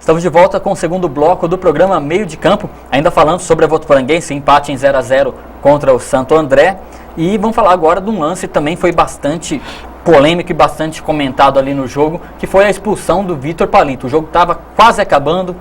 Estamos de volta com o segundo bloco do programa Meio de Campo, ainda falando sobre a Votuporanguense, empate em 0-0 contra o Santo André. E vamos falar agora de um lance que também foi bastante polêmico e bastante comentado ali no jogo, que foi a expulsão do Vitor Palito. O jogo estava quase acabando,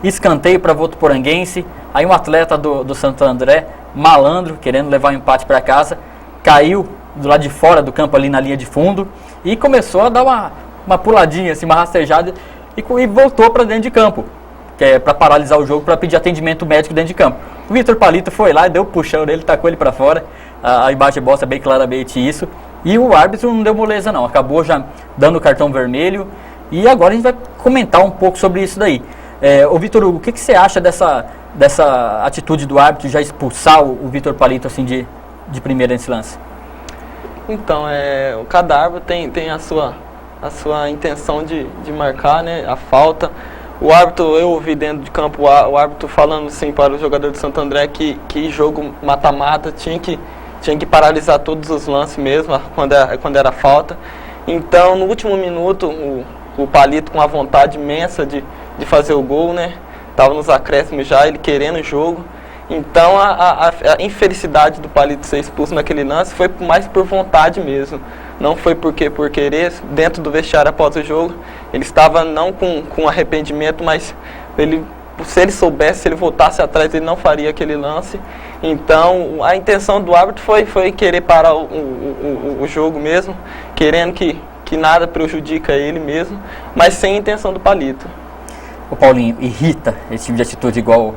escanteio para a Votuporanguense, aí um atleta do Santo André, malandro, querendo levar o empate para casa, caiu do lado de fora do campo ali na linha de fundo e começou a dar uma puladinha, assim, uma rastejada, e voltou para dentro de campo, que é para paralisar o jogo, para pedir atendimento médico dentro de campo. O Vitor Palito foi lá e deu um puxão nele, tacou ele para fora, a imagem mostra bem claramente isso, e o árbitro não deu moleza não, acabou já dando o cartão vermelho, e agora a gente vai comentar um pouco sobre isso daí. Ô Vitor Hugo, o que você acha dessa atitude do árbitro já expulsar o Vitor Palito assim de primeira nesse lance? Então, cada árbitro tem a sua intenção de marcar, né, a falta. O árbitro, eu ouvi dentro de campo o árbitro falando assim para o jogador do Santo André que jogo mata-mata tinha que paralisar todos os lances mesmo, quando era falta. Então, no último minuto, o Palito com a vontade imensa de fazer o gol, né, estava nos acréscimos já, ele querendo o jogo. Então, a infelicidade do Palito ser expulso naquele lance foi mais por vontade mesmo. Não foi por querer. Dentro do vestiário após o jogo, ele estava não com arrependimento, mas se ele soubesse, se ele voltasse atrás, ele não faria aquele lance. Então, a intenção do árbitro foi querer parar o jogo mesmo, querendo que nada prejudica ele mesmo, mas sem a intenção do Palito. O Paulinho, irrita esse tipo de atitude igual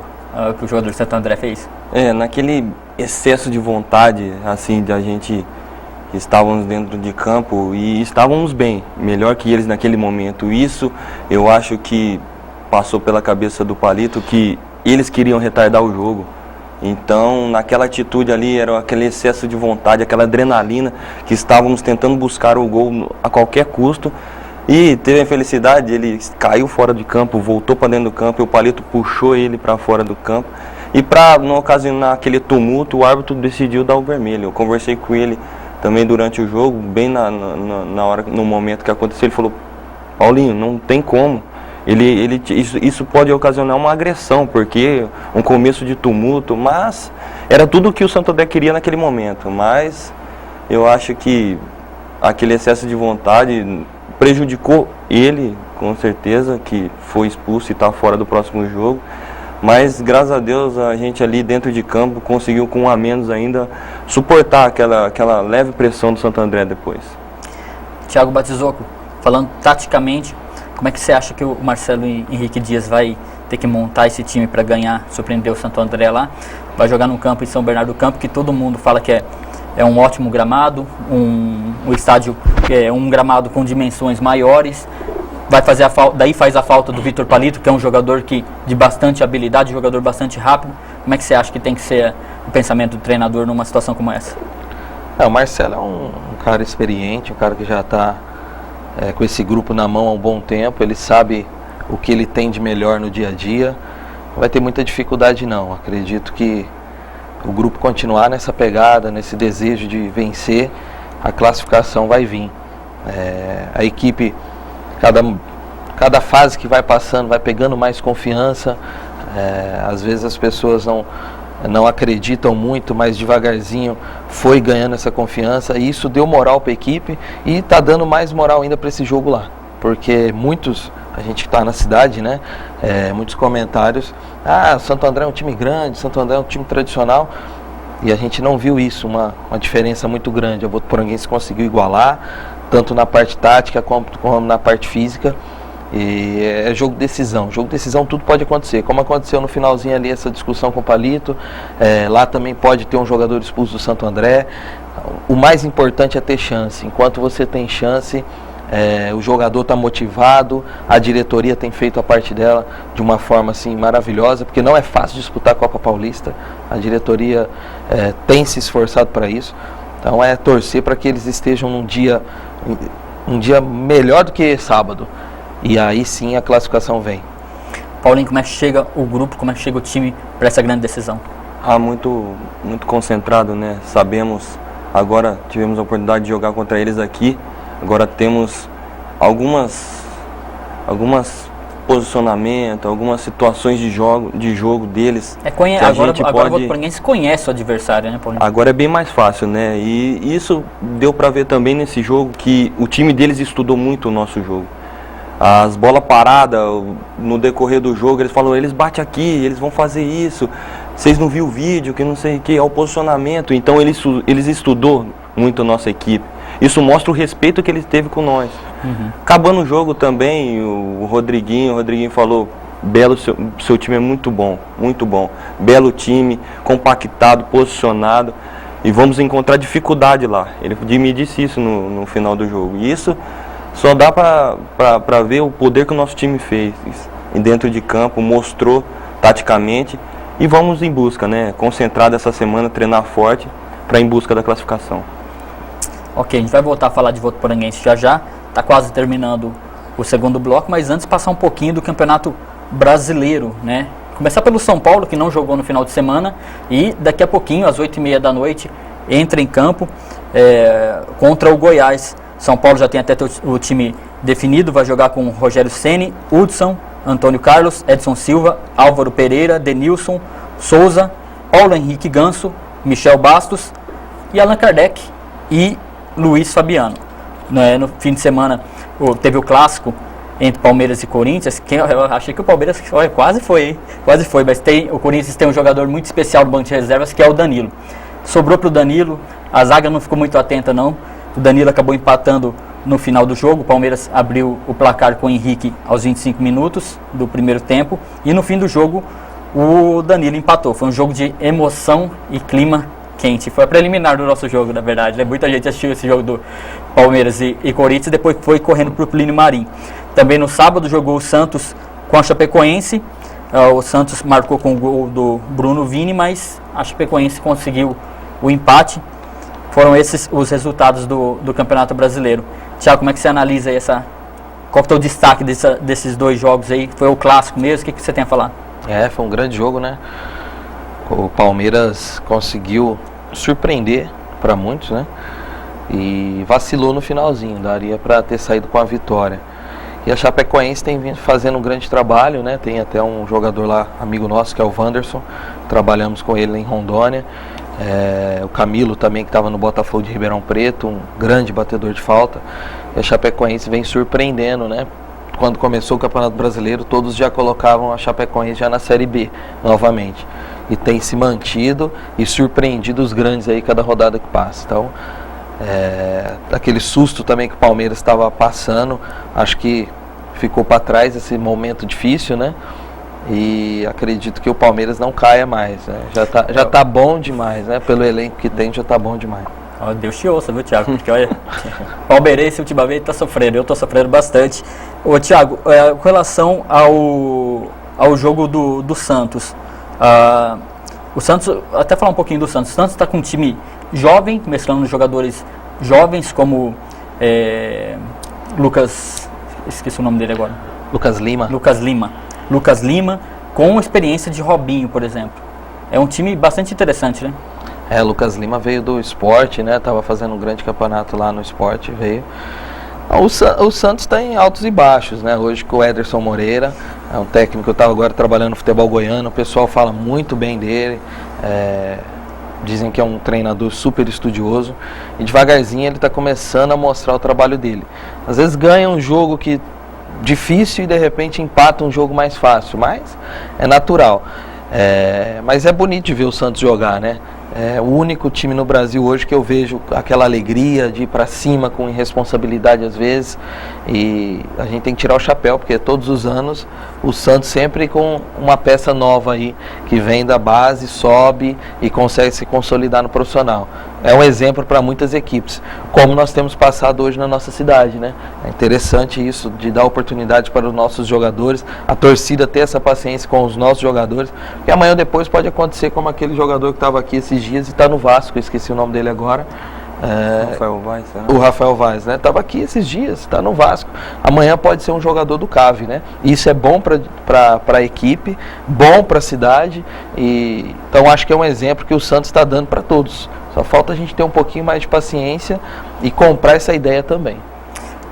que o jogador do Santo André fez? Naquele excesso de vontade, assim, de a gente estávamos dentro de campo e estávamos bem, melhor que eles naquele momento. Isso eu acho que passou pela cabeça do Palito, que eles queriam retardar o jogo. Então, naquela atitude ali, era aquele excesso de vontade, aquela adrenalina, que estávamos tentando buscar o gol a qualquer custo. E teve a infelicidade, ele caiu fora de campo, voltou para dentro do campo e o Palito puxou ele para fora do campo. E para não ocasionar aquele tumulto, o árbitro decidiu dar o vermelho. Eu conversei com ele também durante o jogo, bem na hora, no momento que aconteceu, ele falou: Paulinho, não tem como. Isso pode ocasionar uma agressão, porque um começo de tumulto, mas era tudo o que o Santo André queria naquele momento. Mas eu acho que aquele excesso de vontade prejudicou ele, com certeza, que foi expulso e está fora do próximo jogo. Mas, graças a Deus, a gente ali dentro de campo conseguiu, com um a menos ainda, suportar aquela leve pressão do Santo André depois. Thiago Batizoco, falando taticamente, como é que você acha que o Marcelo Henrique Dias vai ter que montar esse time para ganhar, surpreender o Santo André lá? Vai jogar num campo em São Bernardo do Campo, que todo mundo fala que é um ótimo gramado, um estádio que é um gramado com dimensões maiores. Vai fazer daí faz a falta do Vitor Palito, que é um jogador de bastante habilidade, um jogador bastante rápido. Como é que você acha que tem que ser o pensamento do treinador numa situação como essa? O Marcelo é um cara experiente, um cara que já está com esse grupo na mão há um bom tempo. Ele sabe o que ele tem de melhor no dia a dia. Não vai ter muita dificuldade não. Acredito que o grupo continuar nessa pegada, nesse desejo de vencer, a classificação vai vir. A equipe, cada fase que vai passando, vai pegando mais confiança. Às vezes as pessoas não acreditam muito, mas devagarzinho foi ganhando essa confiança, e isso deu moral para a equipe e está dando mais moral ainda para esse jogo lá, porque a gente está na cidade, né? Muitos comentários: Santo André é um time grande, Santo André é um time tradicional, e a gente não viu isso, uma diferença muito grande. A Votuporanguense conseguiu igualar, tanto na parte tática como na parte física. E é jogo de decisão. Jogo de decisão, tudo pode acontecer. Como aconteceu no finalzinho ali, essa discussão com o Palito. Lá também pode ter um jogador expulso do Santo André. O mais importante é ter chance. Enquanto você tem chance, o jogador está motivado, a diretoria tem feito a parte dela de uma forma assim maravilhosa, porque não é fácil disputar a Copa Paulista. A diretoria tem se esforçado para isso. Então é torcer para que eles estejam num dia melhor do que sábado. E aí sim a classificação vem. Paulinho, como é que chega o grupo, como é que chega o time para essa grande decisão? Muito concentrado, né? Sabemos, agora tivemos a oportunidade de jogar contra eles aqui. Agora temos algumas posicionamento, algumas situações de jogo deles. Agora o Votuporanguense conhece o adversário, né, Paulinho? Agora é bem mais fácil, né? E isso deu para ver também nesse jogo, que o time deles estudou muito o nosso jogo. As bolas paradas, no decorrer do jogo, eles falam, eles batem aqui, eles vão fazer isso, vocês não viram o vídeo, que não sei o que, é o posicionamento. Então eles estudou muito a nossa equipe. Isso mostra o respeito que ele teve com nós. Acabando o jogo também, o Rodriguinho falou, Belo, seu time é muito bom, belo time, compactado, posicionado, e vamos encontrar dificuldade lá. Ele me disse isso no final do jogo, e isso só dá para ver o poder que o nosso time fez dentro de campo, mostrou taticamente, e vamos em busca, né, concentrado essa semana, treinar forte para ir em busca da classificação. Ok, a gente vai voltar a falar de Votuporanguense já, está quase terminando o segundo bloco, mas antes passar um pouquinho do Campeonato Brasileiro, né? Começar pelo São Paulo, que não jogou no final de semana, e daqui a pouquinho, às 8h30 da noite, entra em campo contra o Goiás. São Paulo já tem até o time definido, vai jogar com Rogério Ceni, Hudson, Antônio Carlos, Edson Silva, Álvaro Pereira, Denilson, Souza, Paulo Henrique Ganso, Michel Bastos e Allan Kardec e Luiz Fabiano. No fim de semana teve o clássico entre Palmeiras e Corinthians, que eu achei que o Palmeiras quase foi, mas o Corinthians tem um jogador muito especial do banco de reservas, que é o Danilo. Sobrou para o Danilo, a zaga não ficou muito atenta não, o Danilo acabou empatando no final do jogo, o Palmeiras abriu o placar com o Henrique aos 25 minutos do primeiro tempo, e no fim do jogo o Danilo empatou. Foi um jogo de emoção e clima quente. Foi a preliminar do nosso jogo, na verdade, né? Muita gente assistiu esse jogo do Palmeiras e Corinthians, depois foi correndo para o Plínio Marim. Também no sábado jogou o Santos com a Chapecoense. O Santos marcou com o gol do Bruno Vini, mas a Chapecoense conseguiu o empate. Foram esses os resultados do Campeonato Brasileiro. Thiago, como é que você analisa aí qual que é o destaque desses dois jogos aí? Foi o clássico mesmo? O que você tem a falar? Foi um grande jogo, né? O Palmeiras conseguiu surpreender para muitos, né? E vacilou no finalzinho, daria para ter saído com a vitória. E a Chapecoense tem vindo fazendo um grande trabalho, né? Tem até um jogador lá, amigo nosso, que é o Wanderson. Trabalhamos com ele em Rondônia. O Camilo também, que estava no Botafogo de Ribeirão Preto, um grande batedor de falta. E a Chapecoense vem surpreendendo, né? Quando começou o Campeonato Brasileiro, todos já colocavam a Chapecoense já na Série B novamente. E tem se mantido e surpreendido os grandes aí cada rodada que passa. Então, aquele susto também que o Palmeiras estava passando, acho que ficou para trás esse momento difícil, né? E acredito que o Palmeiras não caia mais, né? Já tá bom demais, né? Pelo elenco que tem, já tá bom demais. Deus te ouça, viu, Thiago? Porque olha, palmeirense ultimamente tá sofrendo, eu tô sofrendo bastante. Ô, Thiago, com relação ao jogo do Santos, o Santos, até falar um pouquinho do Santos, o Santos está com um time jovem, mesclando jogadores jovens como esqueci o nome dele agora. Lucas Lima, com experiência de Robinho, por exemplo. É um time bastante interessante, né? Lucas Lima veio do Sport, né? Tava fazendo um grande campeonato lá no Sport, veio. O Santos está em altos e baixos, né? Hoje com o Ederson Moreira, é um técnico que eu estava agora trabalhando no futebol goiano, o pessoal fala muito bem dele, dizem que é um treinador super estudioso, e devagarzinho ele está começando a mostrar o trabalho dele. Às vezes ganha um jogo difícil e de repente empata um jogo mais fácil, mas é natural. Mas é bonito de ver o Santos jogar, né? É o único time no Brasil hoje que eu vejo aquela alegria de ir para cima com irresponsabilidade às vezes, e a gente tem que tirar o chapéu, porque todos os anos o Santos sempre com uma peça nova aí, que vem da base, sobe e consegue se consolidar no profissional. É um exemplo para muitas equipes, como nós temos passado hoje na nossa cidade, né? É interessante isso, de dar oportunidade para os nossos jogadores, a torcida ter essa paciência com os nossos jogadores, porque amanhã ou depois pode acontecer como aquele jogador que estava aqui esses dias e está no Vasco, eu esqueci o nome dele agora. O Rafael Vaz, né? Estava aqui esses dias, está no Vasco. Amanhã pode ser um jogador do CAV, né? Isso é bom para a equipe, bom para a cidade, e então acho que é um exemplo que o Santos está dando para todos. Só falta a gente ter um pouquinho mais de paciência e comprar essa ideia também.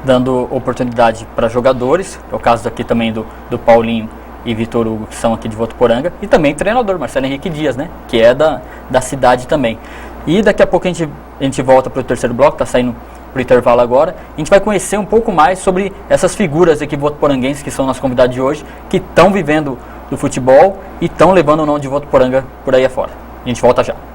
dando oportunidade para jogadores, é o caso aqui também do Paulinho e Vitor Hugo, que são aqui de Votuporanga, e também treinador, Marcelo Henrique Dias, né, que é da cidade também. E daqui a pouco a gente volta para o terceiro bloco, está saindo para o intervalo agora, a gente vai conhecer um pouco mais sobre essas figuras aqui votuporanguenses, que são nossos convidados de hoje, que estão vivendo do futebol e estão levando o nome de Votuporanga por aí afora. A gente volta já.